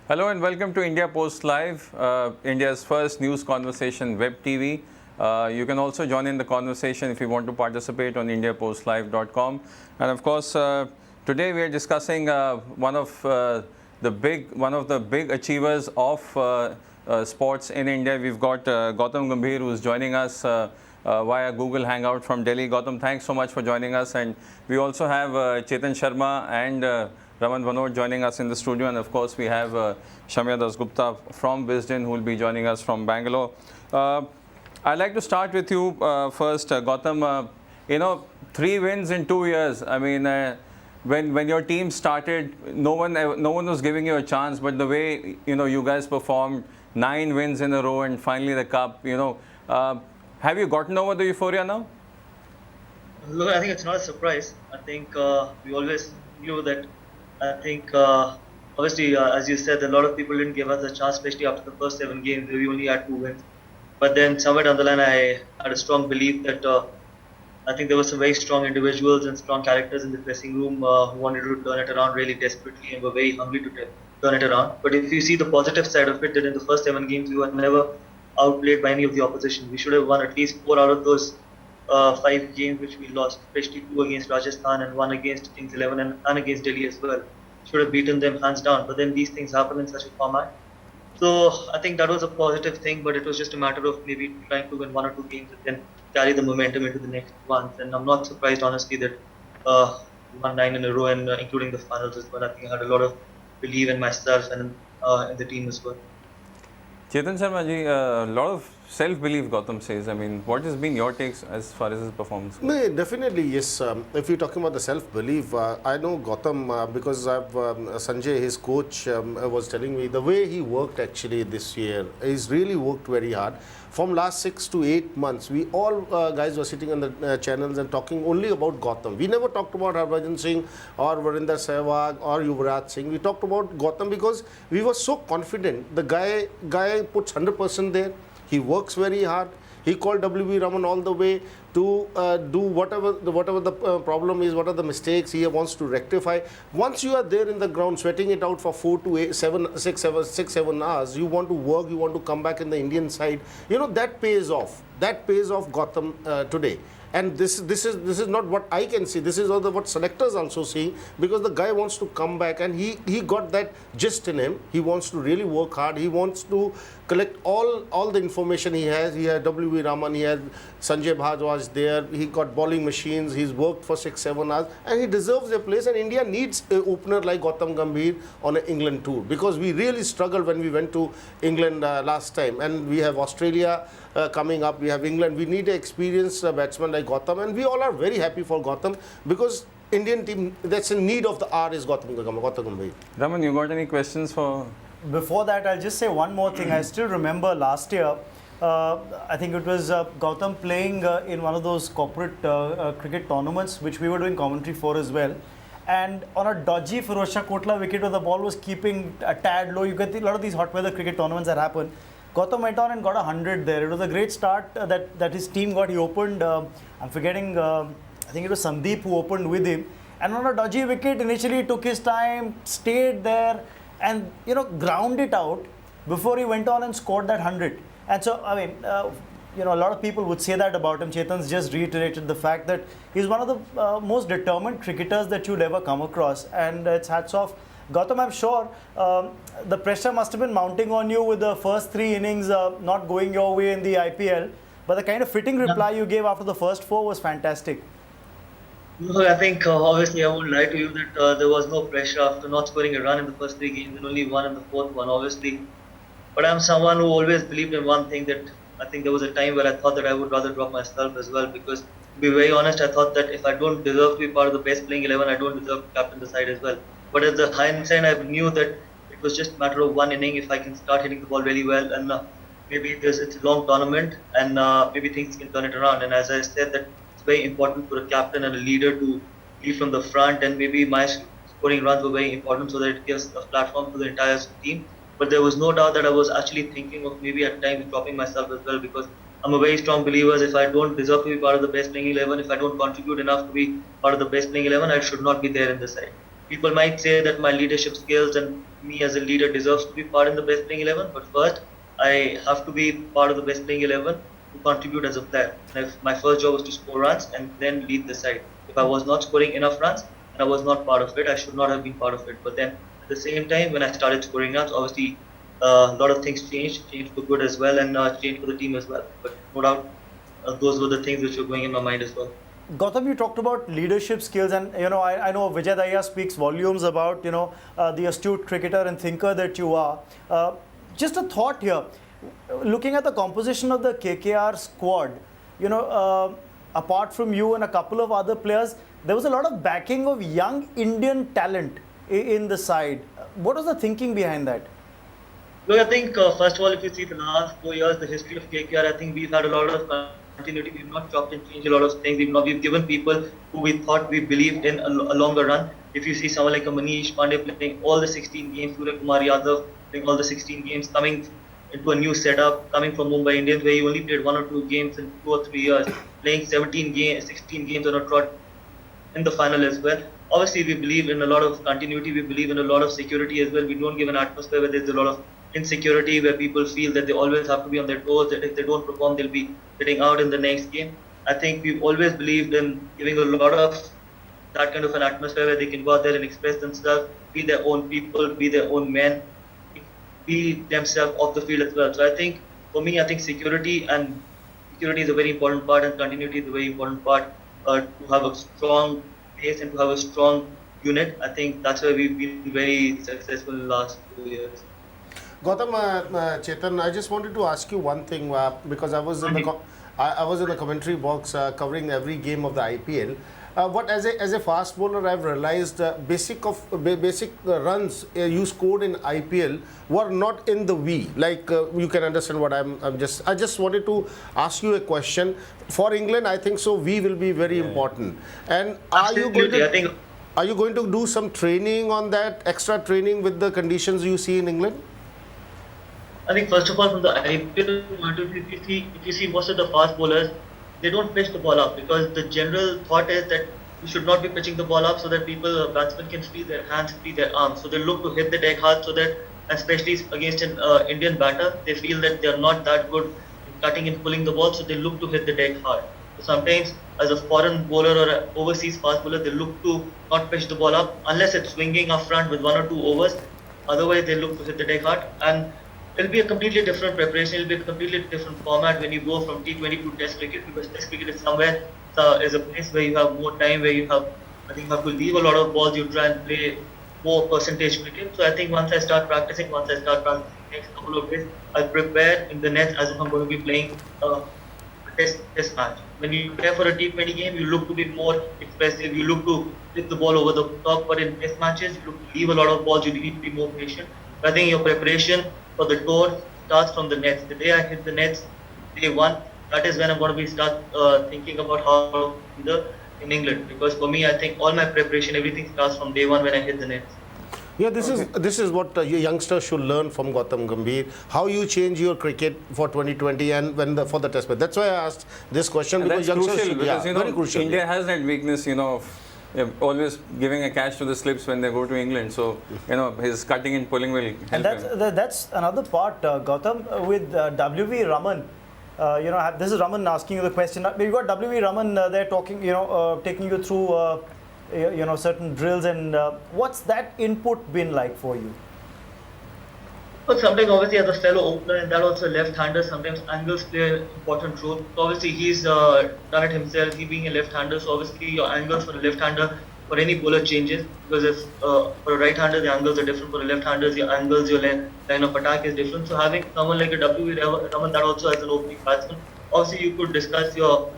Hello and welcome to India Post Live, India's first news conversation web TV. You can also join in the conversation if you want to participate on indiapostlive.com. And of course, today we are discussing one of the big achievers of sports in India. We've got Gautam Gambhir, who's joining us via Google Hangout from Delhi. Gautam, thanks so much for joining us. And we also have Chetan Sharma and RAMAN BHANOT joining us in the studio, and of course we have SHAMYA DASGUPTA from Wisden, who will be joining us from Bangalore. I'd like to start with you first, Gautam. 3 wins in 2 years. I mean, when your team started, no one was giving you a chance, but the way you guys performed, 9 wins in a row, and finally the cup. Have you gotten over the euphoria now? Look, I think it's not a surprise. I think we always knew that. I think, obviously, as you said, a lot of people didn't give us a chance, especially after the first 7 games where we only had 2 wins. But then somewhere down the line, I had a strong belief that I think there were some very strong individuals and strong characters in the dressing room who wanted to turn it around really desperately and were very hungry to turn it around. But if you see the positive side of it, that in the first 7 games, we were never outplayed by any of the opposition. We should have won at least 4 out of those 5 games which we lost, especially 2 against Rajasthan and 1 against Kings 11 and against Delhi as well. Should have beaten them hands down, but then these things happen in such a format. So I think that was a positive thing, but it was just a matter of maybe trying to win 1 or 2 games and then carry the momentum into the next ones. And I'm not surprised, honestly, that won 9 in a row, and including the finals as well. I think I had a lot of belief in myself and in the team as well. Chetan Sharma ji, a lot of self-belief, Gautam says. I mean, what has been your takes as far as his performance goes? No, definitely, yes. If you're talking about the self-belief, I know Gautam because Sanjay, his coach, was telling me the way he worked actually this year. He's really worked very hard. From last 6 to 8 months, we all guys were sitting on the channels and talking only about Gautam. We never talked about Harbhajan Singh or Virender Sehwag or Yuvraj Singh. We talked about Gautam because we were so confident. The guy puts 100% there. He works very hard. He called W.B. Raman all the way to do whatever the problem is, what are the mistakes he wants to rectify. Once you are there in the ground, sweating it out for 6, 7 hours, you want to work, you want to come back in the Indian side. That pays off. That pays off Gautam today. And this is not what I can see. This is what selectors also see, because the guy wants to come back, and he got that gist in him. He wants to really work hard. He wants to collect all the information he has. He had W.B. Raman, he had Sanjay Bhardwaj there. He got bowling machines. He's worked for 6, 7 hours, and he deserves a place. And India needs an opener like Gautam Gambhir on an England tour, because we really struggled when we went to England last time, and we have Australia coming up. We have England. We need an experienced batsman like Gautam, and we all are very happy for Gautam, because Indian team, that's a need of the hour is Gautam Gambhir. Raman, you got any questions for? Before that, I'll just say one more thing. I still remember last year, I think it was Gautam playing in one of those corporate cricket tournaments, which we were doing commentary for as well. And on a dodgy Firozshah Kotla wicket where the ball was keeping a tad low, you get a lot of these hot weather cricket tournaments that happen. Gautam went on and got 100 there. It was a great start that his team got. He opened, I'm forgetting, I think it was Sandeep who opened with him. And on a dodgy wicket, initially took his time, stayed there, and ground it out before he went on and scored that 100. And so, I mean, a lot of people would say that about him. Chetan's just reiterated the fact that he's one of the most determined cricketers that you'd ever come across. And it's hats off. Gautam, I'm sure the pressure must have been mounting on you with the first 3 innings not going your way in the IPL. But the kind of fitting reply you gave after the first 4 was fantastic. Look, I think obviously I won't lie to you that there was no pressure after not scoring a run in the first 3 games and only 1 in the 4th one, obviously. But I'm someone who always believed in one thing, that I think there was a time where I thought that I would rather drop myself as well, because to be very honest, I thought that if I don't deserve to be part of the best playing 11, I don't deserve to captain the side as well. But at the hindsight, I knew that it was just a matter of 1 inning. If I can start hitting the ball really well, and maybe it's a long tournament, and maybe things can turn it around. And as I said, that it's very important for a captain and a leader to lead from the front, and maybe my scoring runs were very important so that it gives a platform to the entire team. But there was no doubt that I was actually thinking of maybe at times dropping myself as well, because I'm a very strong believer. If I don't deserve to be part of the best playing 11, if I don't contribute enough to be part of the best playing 11, I should not be there in the side. People might say that my leadership skills and me as a leader deserves to be part in the best playing 11, but first I have to be part of the best playing 11 to contribute as a player. And if my first job was to score runs and then lead the side. If I was not scoring enough runs and I was not part of it, I should not have been part of it. But then at the same time, when I started scoring runs, obviously a lot of things changed for good as well, and changed for the team as well. But no doubt, those were the things which were going in my mind as well. Gautam, you talked about leadership skills, and I know Vijay Daya speaks volumes about the astute cricketer and thinker that you are. Just a thought here, looking at the composition of the KKR squad, apart from you and a couple of other players, there was a lot of backing of young Indian talent in the side. What was the thinking behind that? Look, I think first of all, if you see the last 4 years, the history of KKR, I think we've had a lot of continuity. We've not chopped and changed a lot of things. We've given people who we thought we believed in a longer run. If you see someone like a Manish Pandey playing all the 16 games, Surya Kumar Yadav playing all the 16 games, coming into a new setup, coming from Mumbai Indians, where he only played 1 or 2 games in 2 or 3 years, playing 16 games on a trot in the final as well. Obviously, we believe in a lot of continuity. We believe in a lot of security as well. We don't give an atmosphere where there's a lot of insecurity, where people feel that they always have to be on their toes, that if they don't perform, they'll be getting out in the next game. I think we've always believed in giving a lot of that kind of an atmosphere where they can go out there and express themselves, be their own people, be their own men, be themselves off the field as well. So I think, for me, I think security is a very important part, and continuity is a very important part to have a strong base and to have a strong unit. I think that's why we've been very successful in the last 2 years. Gautam, Chetan, I just wanted to ask you one thing because I was in the commentary box covering every game of the IPL. What as a fast bowler, I've realized basic runs you scored in IPL were not in the V. Like you can understand what I just wanted to ask you a question. For England, I think so. V will be very important. And are you going to do some training on that, extra training with the conditions you see in England? I think first of all, from the IPL point of view, if you see most of the fast bowlers, they don't pitch the ball up, because the general thought is that you should not be pitching the ball up so that batsmen can free their hands, free their arms. So they look to hit the deck hard, so that, especially against an Indian batter, they feel that they are not that good in cutting and pulling the ball, so they look to hit the deck hard. So sometimes, as a foreign bowler or an overseas fast bowler, they look to not pitch the ball up unless it's swinging up front with 1 or 2 overs. Otherwise, they look to hit the deck hard, and it'll be a completely different preparation. It'll be a completely different format when you go from T20 to Test cricket, because Test cricket is somewhere is a place where you have more time, where you have to leave a lot of balls. You try and play more percentage cricket. So I think once I start practicing next couple of days, I'll prepare in the nets as if I'm going to be playing a test match. When you prepare for a T20 game, you look to be more expressive. You look to hit the ball over the top. But in Test matches, you look to leave a lot of balls. You need to be more patient. I think your preparation for the tour starts from the nets. The day I hit the nets, day 1, that is when I'm going to start thinking about how in England. Because for me, I think all my preparation, everything starts from day 1 when I hit the nets. Yeah, this is what your youngsters should learn from Gautam Gambhir. How you change your cricket for 2020 and for the Test match. That's why I asked this question, and because that's youngsters crucial, because very crucial. India has that weakness, of always giving a catch to the slips when they go to England. So, his cutting and pulling will help and that's another part, Gautam, with W.V. Raman. This is Raman asking you the question. We've got W.V. Raman there talking, taking you through, certain drills. And what's that input been like for you? But sometimes, obviously, as a fellow opener, and that also left-hander, sometimes angles play an important role. So obviously, he's done it himself. He being a left-hander, so obviously your angles for a left-hander for any bowler changes, because if for a right-hander the angles are different, for a left-hander your angles, your line of attack is different. So having someone like a W.V. Raman that also as an opening batsman, obviously you could discuss your,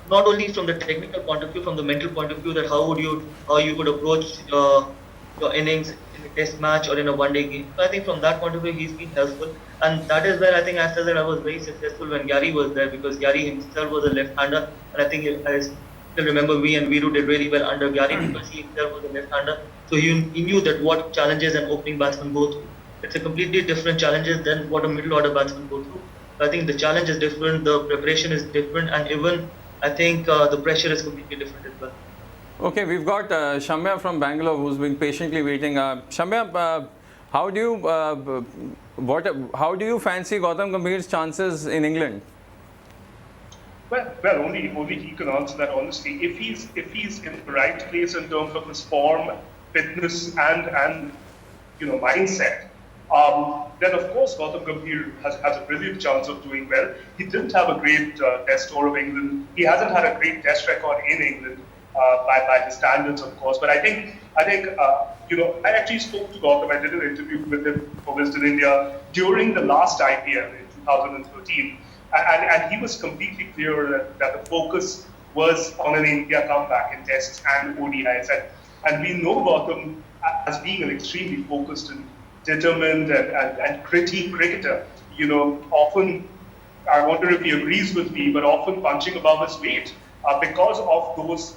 not only from the technical point of view, from the mental point of view, that how you could approach your innings in a test match or in a one-day game. So I think from that point of view, he's been helpful, and that is where I think I said that I was very successful when Gary was there, because Gary himself was a left-hander, and I think I still remember we and Viru did really well under Gary, because he himself was a left-hander. So he knew that what challenges an opening batsman go through. It's a completely different challenges than what a middle-order batsman go through. So I think the challenge is different, the preparation is different, and even I think the pressure is completely different as well. Okay, we've got Shamya from Bangalore who's been patiently waiting. Shamya, how do you fancy Gautam Gambhir's chances in England? Well, only he can answer that honestly. If he's in the right place in terms of his form, fitness, and mindset, then of course Gautam Gambhir has a brilliant chance of doing well. He didn't have a great test tour of England. He hasn't had a great test record in England by his standards, of course. But I think I actually spoke to Gautam. I did an interview with him for Wisden India during the last IPL in 2013. And he was completely clear that the focus was on an India comeback in tests and ODIs. And we know Gautam as being an extremely focused and determined and gritty cricketer. Often, I wonder if he agrees with me, but often punching above his weight because of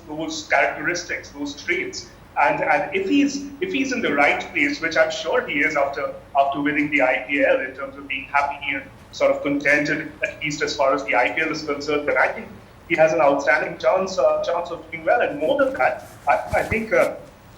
those characteristics, those traits. And if he's in the right place, which I'm sure he is after winning the IPL in terms of being happy and sort of contented, at least as far as the IPL is concerned, then I think he has an outstanding chance of doing well. And more than that, I think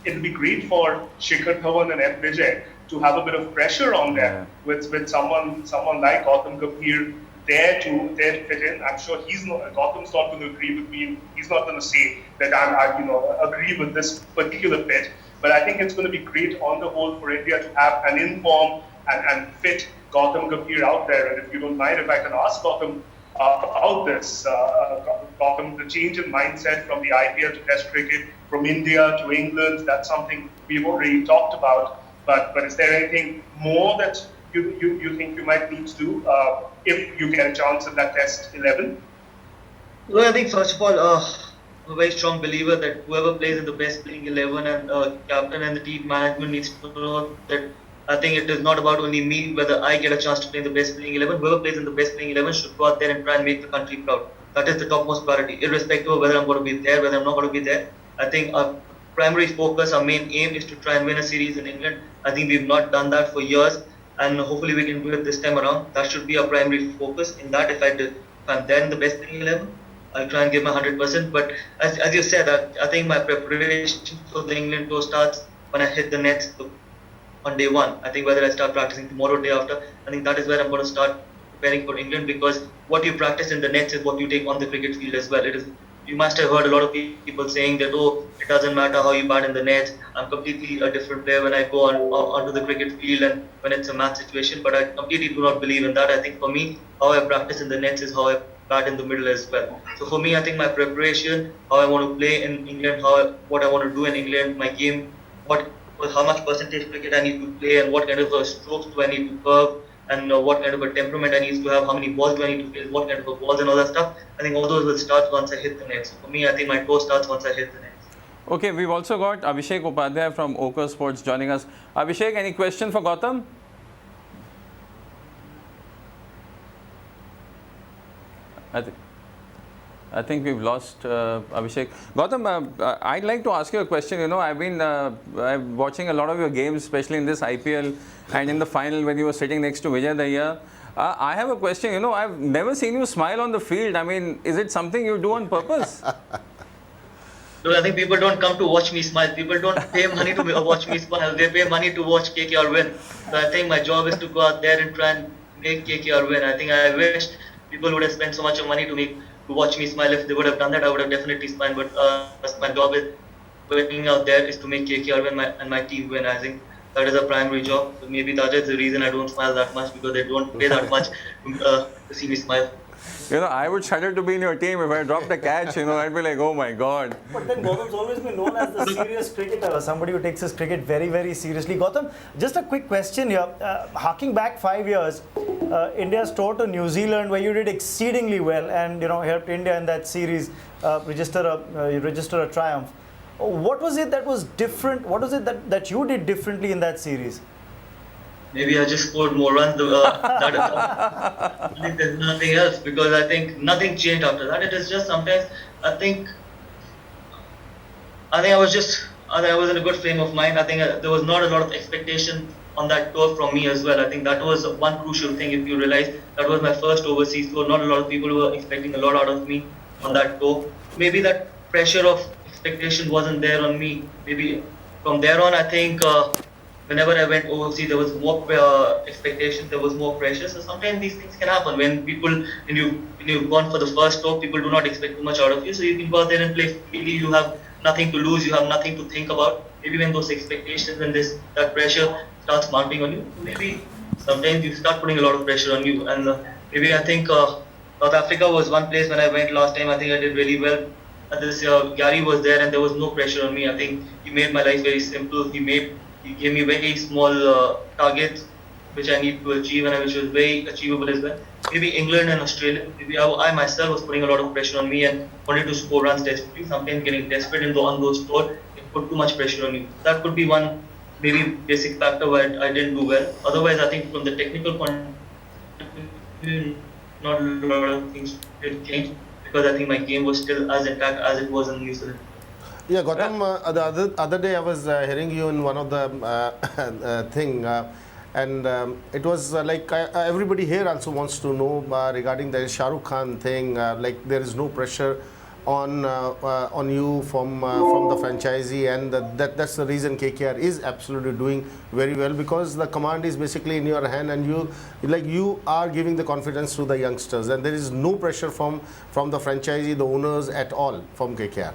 it'll be great for Shikhar Dhawan and ABHISHEK to have a bit of pressure on them with someone like Gautam Gambhir there to fit in. I'm sure Gautam's not going to agree with me. He's not going to say that I agree with this particular fit. But I think it's going to be great on the whole for India to have an informed and fit Gautam Gambhir out there. And if you don't mind, if I can ask Gautam about this, Gautam, the change in mindset from the IPL to Test cricket, from India to England, that's something we've already talked about. But is there anything more that you think you might need to do if you get a chance in that Test 11? Well, I think first of all, I'm a very strong believer that whoever plays in the best playing 11 and captain and the team management needs to know that I think it is not about only me, whether I get a chance to play in the best playing 11. Whoever plays in the best playing 11 should go out there and try and make the country proud. That is the topmost priority, irrespective of whether I'm going to be there, whether I'm not going to be there. I think our primary focus, our main aim is to try and win a series in England. I think we've not done that for years, and hopefully we can do it this time around. That should be our primary focus. In that, if I'm there in the best playing 11, I'll try and give my 100%. But as you said, I think my preparation for the England tour starts when I hit the nets on day one. I think whether I start practicing tomorrow or day after, I think that is where I'm going to start preparing for England, because what you practice in the nets is what you take on the cricket field as well. You must have heard a lot of people saying that, it doesn't matter how you bat in the nets. I'm completely a different player when I go onto the cricket field and when it's a match situation. But I completely do not believe in that. I think for me, how I practice in the nets is how I bat in the middle as well. So for me, I think my preparation, how I want to play in England, what I want to do in England, my game, how much percentage cricket I need to play, and what kind of strokes do I need to curve, and what kind of a temperament I need to have, how many balls do I need to face, what kind of balls and all that stuff. I think all those will start once I hit the net. So for me, I think my tour starts once I hit the net. Okay, we've also got ABHISHEK UPADHYAY from Ochre Sports joining us. ABHISHEK, any question for Gautam? I think we've lost ABHISHEK. Gautam, I'd like to ask you a question. I've been watching a lot of your games, especially in this IPL and in the final when you were sitting next to Vijay Daya. I have a question. I've never seen you smile on the field. I mean, is it something you do on purpose? No, I think people don't come to watch me smile. People don't pay money to watch me smile. They pay money to watch KKR win. So I think my job is to go out there and try and make KKR win. I think I wish people would have spent so much of money to watch me smile. If they would have done that, I would have definitely smiled. But my job is working out there is to make KKR win and my team win. I think that is a primary job. So maybe that is the reason I don't smile that much, because they don't pay that much to see me smile. I would shudder to be in your team if I dropped a catch. I'd be like, oh my God. But then Gautam's always been known as the serious cricketer, somebody who takes his cricket very, very seriously. Gautam, just a quick question here. Harking back 5 years, India's tour to New Zealand, where you did exceedingly well and helped India in that series register a triumph. What was it that was different? What was it that you did differently in that series? Maybe I just scored more runs. I think there's nothing else, because I think nothing changed after that. It is just sometimes I think I was in a good frame of mind. I think there was not a lot of expectation on that tour from me as well. I think that was one crucial thing. If you realize, that was my first overseas tour. Not a lot of people were expecting a lot out of me on that tour. Maybe that pressure of expectation wasn't there on me. Maybe from there on, I think whenever I went overseas, there was more expectation, there was more pressure. So sometimes these things can happen when you've gone for the first tour, people do not expect too much out of you. So you can go out there and play freely. You have nothing to lose. You have nothing to think about. Maybe when those expectations and that pressure starts mounting on you, maybe sometimes you start putting a lot of pressure on you. And maybe I think South Africa was one place when I went last time. I think I did really well. And this Gary was there, and there was no pressure on me. I think he made my life very simple. He gave me very small targets which I need to achieve, and which was very achievable as well. Maybe England and Australia. Maybe I myself was putting a lot of pressure on me and wanted to score runs desperately. Sometimes getting desperate on those tours, it put too much pressure on you. That could be one maybe basic factor where I didn't do well. Otherwise, I think from the technical point of view, not a lot of things did change because I think my game was still as intact as it was in New Zealand. Yeah, Gautam, the other day I was hearing you in one of the thing, and it was like everybody here also wants to know regarding the Shah Rukh Khan thing. Like there is no pressure on you from the franchisee, and that's the reason KKR is absolutely doing very well, because the command is basically in your hand, and you are giving the confidence to the youngsters, and there is no pressure from the franchisee, the owners at all from KKR.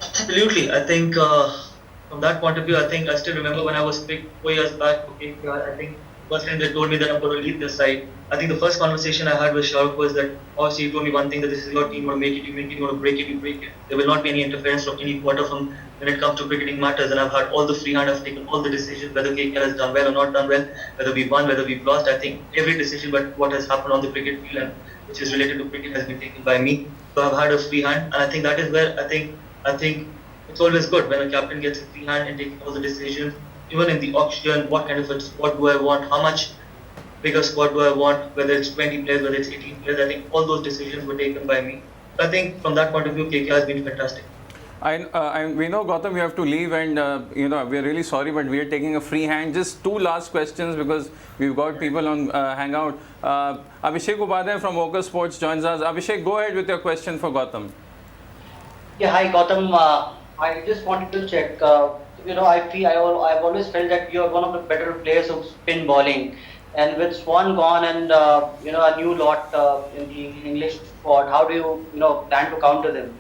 Absolutely. I think from that point of view, I think I still remember when I was picked 4 years back. Okay, I think first time they told me that I'm going to leave this side. I think the first conversation I had with Shah Rukh was that obviously he told me one thing, that this is your team, you want to make it, you make it, you want to break it, you break it. There will not be any interference from any quarter from when it comes to cricketing matters, and I've had all the free hand, I've taken all the decisions, whether KKR has done well or not done well, whether we won, whether we've lost. I think every decision but what has happened on the cricket field and which is related to cricket has been taken by me. So I've had a free hand, and I think that is where I think it's always good when a captain gets a free hand and taking all the decisions. Even in the auction, what kind of a squad do I want, how much bigger squad do I want, whether it's 20 players, whether it's 18 players, I think all those decisions were taken by me. So I think from that point of view, KKR has been fantastic. We know, Gautam, you have to leave, and we're really sorry, but we are taking a free hand. Just two last questions because we've got people on Hangout. Abhishek Upadhyay from Ochre Sports joins us. Abhishek, go ahead with your question for Gautam. Yeah, hi Gautam. I just wanted to check. I've always felt that you're one of the better players of spin bowling, and with Swan gone and a new lot in the English squad, how do you plan to counter them?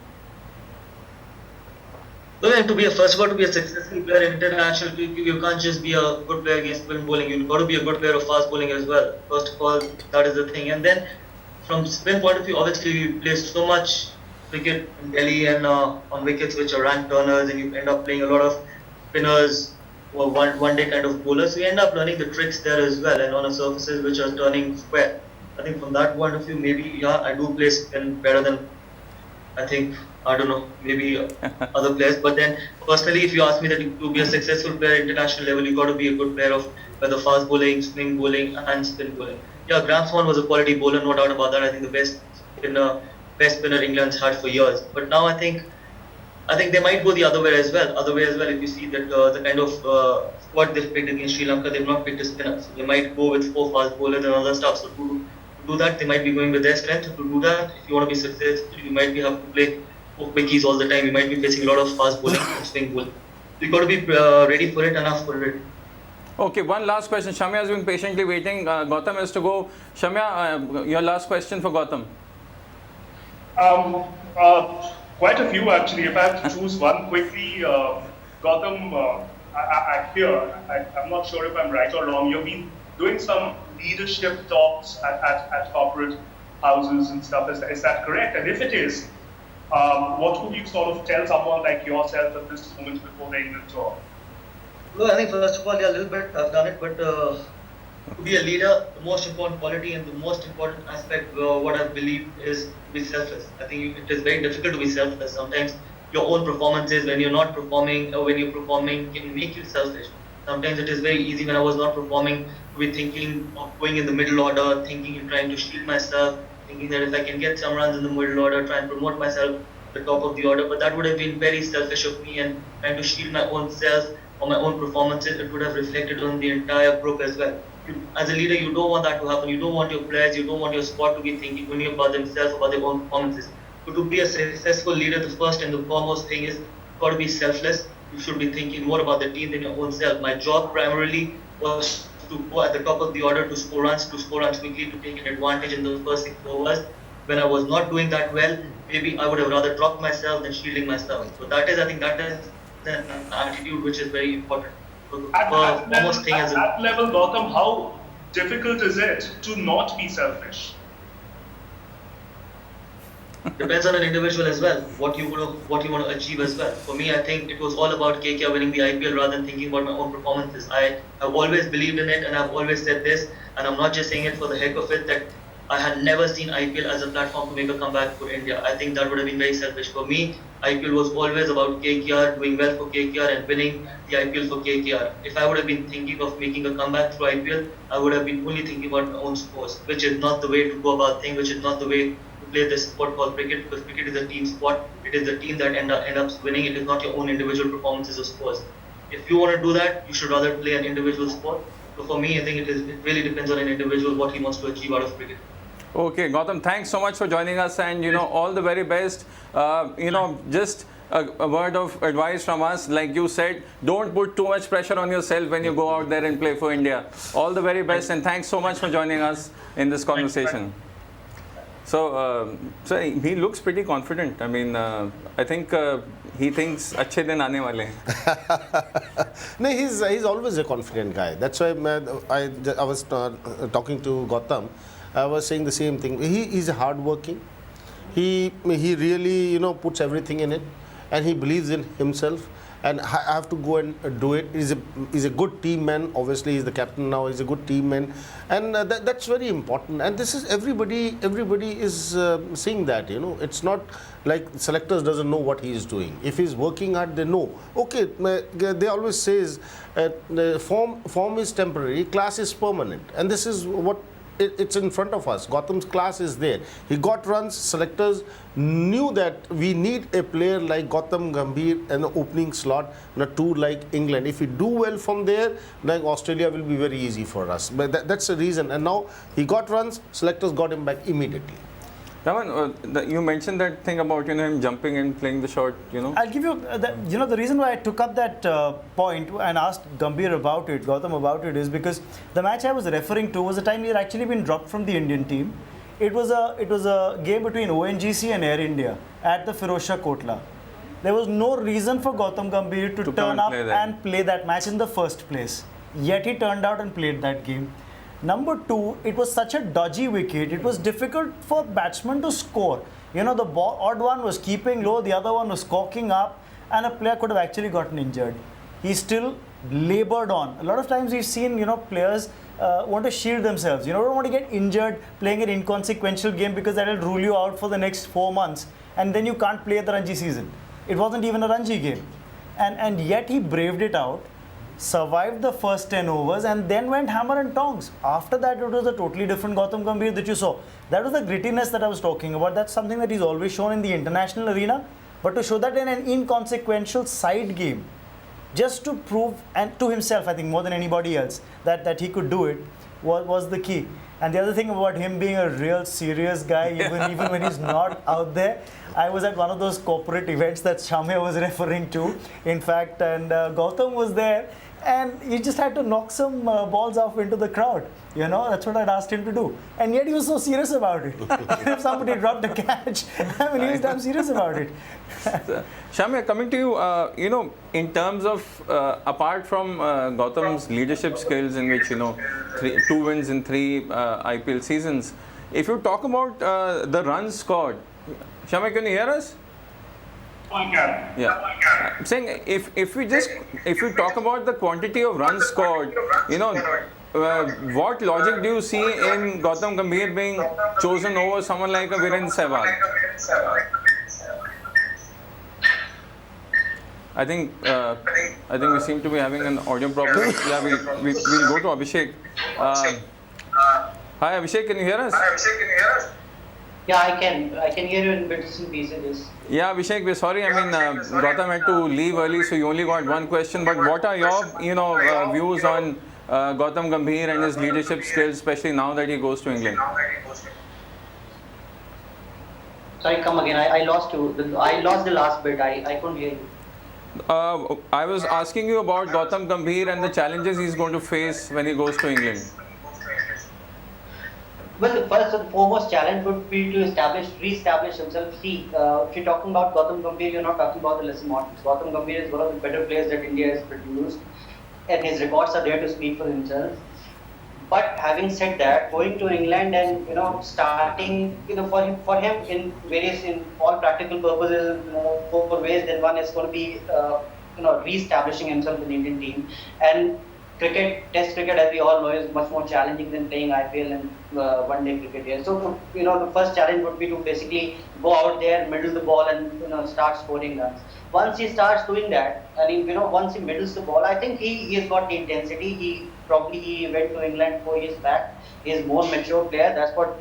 Well, and to be a successful player in international, you can't just be a good player against spin bowling. You've got to be a good player of fast bowling as well. First of all, that is the thing. And then, from spin point of view, obviously you play so much cricket in Delhi and on wickets which are rank turners, and you end up playing a lot of spinners or one-day kind of bowlers. So you end up learning the tricks there as well, and on surfaces which are turning square. I think from that point of view, maybe I do play spin better than maybe other players. But then personally, if you ask me that to be a successful player at international level, you got to be a good player of whether fast bowling, swing bowling, and spin bowling. Yeah, Graham Swan was a quality bowler, no doubt about that. I think the best spinner England's had for years. But now I think they might go the other way as well. If you see that the kind of squad they've picked against Sri Lanka, they've not picked a spinner. So they might go with 4 fast bowlers and other stuff. So to do that, they might be going with their strength. To do that, if you want to be successful, you might have to play 4 quickies all the time. You might be facing a lot of fast bowling and swing bowling. So you got to be ready for it, enough for it. Okay, one last question. Shamya has been patiently waiting. Gautam has to go. Shamya, your last question for Gautam. Quite a few actually. If I have to choose one quickly, Gautam, I'm not sure if I'm right or wrong. You've been doing some leadership talks at corporate houses and stuff. Is that correct? And if it is, what would you sort of tell someone like yourself at this moment before the England tour? Well, I think first of all, a little bit I've done it, but to be a leader, the most important quality and the most important aspect, what I believe, is to be selfless. I think it is very difficult to be selfless. Sometimes your own performances, when you're not performing or when you're performing, can make you selfish. Sometimes it is very easy when I was not performing to be thinking of going in the middle order, trying to shield myself, thinking that if I can get some runs in the middle order, try and promote myself to the top of the order. But that would have been very selfish of me, and trying to shield my own self or my own performances, it would have reflected on the entire group as well. as a leader, you don't want that to happen. You don't want your players, you don't want your squad to be thinking only about themselves, about their own performances. So to be a successful leader, the first and the foremost thing is you've got to be selfless. You should be thinking more about the team than your own self. My job primarily was to go at the top of the order, to score runs quickly, to take an advantage in the first 6 overs. When I was not doing that well, maybe I would have rather dropped myself than shielding myself. So that is, I think, that is an attitude which is very important. So At thing that level, Gautam, how difficult is it to not be selfish? Depends on an individual as well, what you want to achieve as well. For me, I think it was all about KKR winning the IPL rather than thinking about my own performances. I have always believed in it, and I've always said this, and I'm not just saying it for the heck of it, that I had never seen IPL as a platform to make a comeback for India. I think that would have been very selfish. For me, IPL was always about KKR, doing well for KKR and winning the IPL for KKR. If I would have been thinking of making a comeback through IPL, I would have been only thinking about my own scores, which is not the way to go about things, which is not the way to play this sport called cricket, because cricket is a team sport. It is the team that end up winning. It is not your own individual performances or scores. If you want to do that, you should rather play an individual sport. So for me, I think it really depends on an individual what he wants to achieve out of cricket. Okay, Gautam, thanks so much for joining us, and all the very best. Just a word of advice from us, like you said, don't put too much pressure on yourself when you go out there and play for India. All the very best, and thanks so much for joining us in this conversation. So he looks pretty confident. I mean, I think he thinks अच्छे दिन आने वाले हैं. No, he's always a confident guy. That's why I was talking to Gautam. I was saying the same thing. He's hardworking. He really puts everything in it, and he believes in himself. And I have to go and do it. He's a good team man. Obviously, he's the captain now. He's a good team man, and that's very important. And this is everybody is seeing that. It's not like selectors doesn't know what he is doing. If he's working hard, they know. Okay, they always says form is temporary, class is permanent, and this is what. It's in front of us. Gautam's class is there. He got runs. Selectors knew that we need a player like Gautam Gambhir in the opening slot, and a tour like England. If we do well from there, then Australia will be very easy for us. But that's the reason. And now he got runs. Selectors got him back immediately. Raman, you mentioned that thing about him jumping and playing the shot. I'll give you the reason why I took up that point and asked Gambhir about it, Gautam about it, is because the match I was referring to was the time he had actually been dropped from the Indian team. It was a game between ONGC and Air India at the Firozshah Kotla. There was no reason for Gautam Gambhir to turn up and play that match in the first place. Yet he turned out and played that game. Number two, it was such a dodgy wicket. It was difficult for batsmen to score. The odd one was keeping low, the other one was squawking up, and a player could have actually gotten injured. He still labored on. A lot of times we've seen, players want to shield themselves. Don't want to get injured playing an inconsequential game because that will rule you out for the next 4 months, and then you can't play the Ranji season. It wasn't even a Ranji game. And yet he braved it out, survived the first 10 overs, and then went hammer and tongs. After that, it was a totally different Gautam Gambhir that you saw. That was the grittiness that I was talking about. That's something that he's always shown in the international arena. But to show that in an inconsequential side game, just to prove, and to himself, I think more than anybody else, that he could do it, was the key. And the other thing about him being a real serious guy, even when he's not out there, I was at one of those corporate events that SHAMYA was referring to, in fact, and Gautam was there, and he just had to knock some balls off into the crowd. That's what I'd asked him to do. And yet he was so serious about it. If somebody dropped a catch, he was damn serious about it. Shamya, coming to you, in terms of, apart from Gautam's leadership skills, in which, 2 wins in 3 IPL seasons, if you talk about the runs scored, Shamya, can you hear us? I can. Yeah. I'm saying if we talk about the quantity of runs scored, what logic do you see in Gautam Gambhir being chosen over someone like a Virendra Sehwag? I think we seem to be having an audio problem. Yeah, we'll go to Abhishek. Hi Abhishek, can you hear us? Yeah, I can hear you in bits and pieces. Yeah, Abhishek, we're sorry. I mean, Gautam had to leave early, so you only got one question. But what are your, views on Gautam Gambhir and his leadership skills, especially now that he goes to England? Sorry, come again. I lost you. I lost the last bit. I couldn't hear you. I was asking you about Gautam Gambhir and the challenges he's going to face when he goes to England. Well, the first and foremost challenge would be to re-establish himself. See, if you're talking about Gautam Gambhir, you're not talking about the lesser mortals. Gautam Gambhir is one of the better players that India has produced, and his records are there to speak for himself. But having said that, going to England and starting for him in all practical purposes, four ways. Then one is going to be re-establishing himself in the Indian team. And Test cricket, as we all know, is much more challenging than playing IPL and one-day cricket here. So, the first challenge would be to basically go out there, middle the ball, and start scoring runs. Once he starts doing that, and once he middles the ball, I think he has got the intensity. He went to England 4 years back. He is more mature player. That's what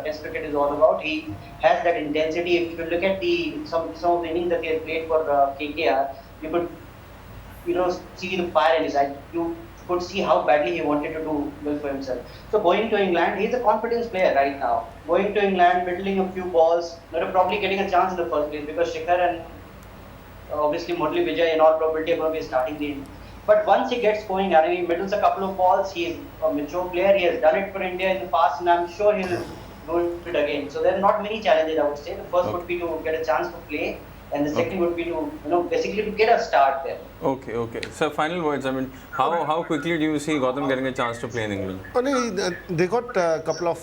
Test cricket is all about. He has that intensity. If you look at some of the innings that he has played for KKR, you could see the fire in his eyes. You could see how badly he wanted to do well for himself. So going to England, he's a confidence player right now. Going to England, middling a few balls, probably getting a chance in the first place because Shikhar and obviously Murali Vijay in all probability are going to be starting the innings. But once he gets going and he middles a couple of balls, he's a mature player. He has done it for India in the past, and I'm sure he'll do it again. So there are not many challenges, I would say. The first would be to get a chance to play. And the second would be to, basically to get a start there. Okay. So final words. I mean, how quickly do you see Gautam getting a chance to play in England? They got a couple of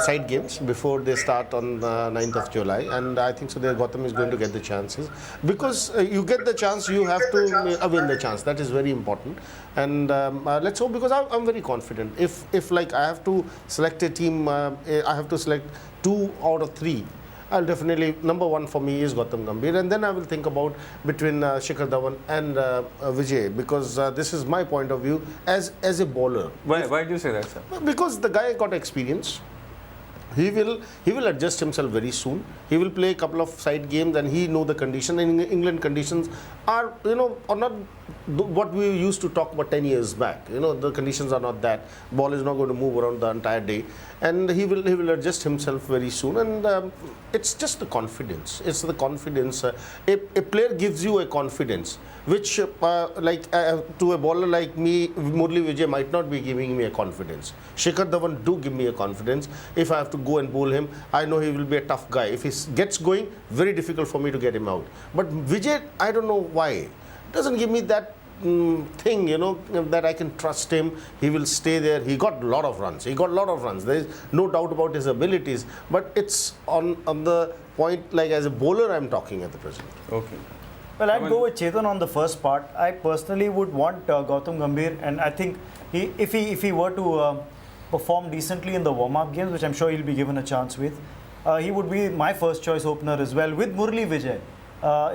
side games before they start on 9th of July, and I think so. Gautam is going to get the chances because you get the chance, you have to win the chance. That is very important. And let's hope, because I'm very confident. If like I have to select a team, I have to select 2 out of 3. I'll definitely, number one for me is Gautam Gambhir, and then I will think about between Shikhar Dhawan and Vijay, because this is my point of view as a bowler. Why do you say that, sir? Because the guy got experience. He will adjust himself very soon. He will play a couple of side games, and he know the condition. In England, conditions are are not what we used to talk about 10 years back. The conditions are not that. Ball is not going to move around the entire day, and he will adjust himself very soon. And it's just the confidence. It's the confidence. A player gives you a confidence, which to a bowler like me, Murali Vijay might not be giving me a confidence. Shikhar Dhawan do give me a confidence. If I have to go and bowl him, I know he will be a tough guy. If he gets going, very difficult for me to get him out. But Vijay, I don't know why, doesn't give me that thing, that I can trust him. He will stay there. He got a lot of runs. There is no doubt about his abilities. But it's on the point, like as a bowler, I'm talking at the present. Okay. Well, I'd go with Chetan on the first part. I personally would want Gautam Gambhir, and I think if he were to perform decently in the warm-up games, which I'm sure he'll be given a chance with, he would be my first choice opener as well, with Murali Vijay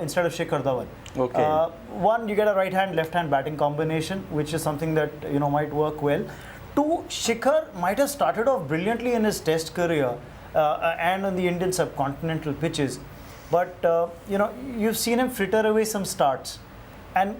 instead of Shikhar Dhawan. Okay. One, you get a right-hand, left-hand batting combination, which is something that might work well. Two, Shikhar might have started off brilliantly in his Test career and on the Indian subcontinental pitches, but you've seen him fritter away some starts, and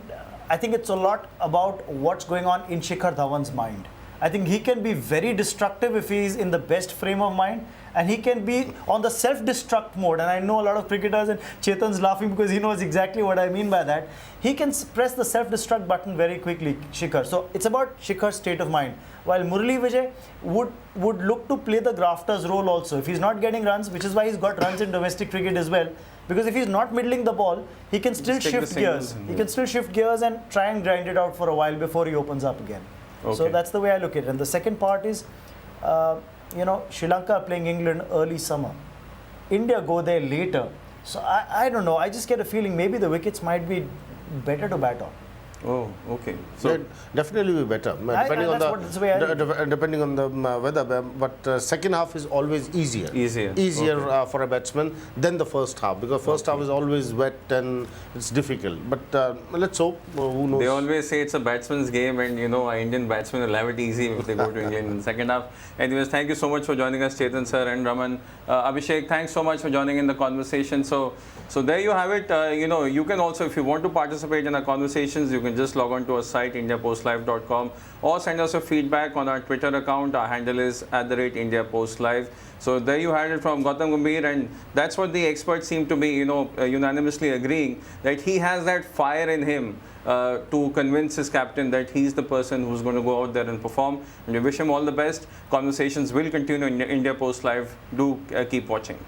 I think it's a lot about what's going on in Shikhar Dhawan's mind. I think he can be very destructive if he is in the best frame of mind, and he can be on the self-destruct mode. And I know a lot of cricketers, and Chetan's laughing because he knows exactly what I mean by that. He can press the self-destruct button very quickly, Shikhar. So it's about Shikhar's state of mind. While Murali Vijay would look to play the grafter's role also. If he's not getting runs, which is why he's got runs in domestic cricket as well, because if he's not middling the ball, he can still shift gears. He can still shift gears and try and grind it out for a while before he opens up again. Okay. So that's the way I look at it. And the second part is, Sri Lanka playing England early summer. India go there later. So I don't know. I just get a feeling maybe the wickets might be better to bat on. Oh, okay. So definitely be better, depending on the weather. But second half is always easier. Okay. For a batsman than the first half, because first half is always wet and it's difficult. But let's hope. Who knows? They always say it's a batsman's game, and our Indian batsmen will have it easy if they go to England in the second half. Anyways, thank you so much for joining us, Chetan sir and Raman. Abhishek, thanks so much for joining in the conversation. So there you have it. You can also, if you want to participate in our conversations, you can can just log on to our site, indiapostlive.com, or send us a feedback on our Twitter account. Our handle is @IndiaPostLive. So there you had it from Gautam Gambhir, and that's what the experts seem to be, unanimously agreeing, that he has that fire in him to convince his captain that he's the person who's going to go out there and perform. And we wish him all the best. Conversations will continue in India Post Live. Do keep watching.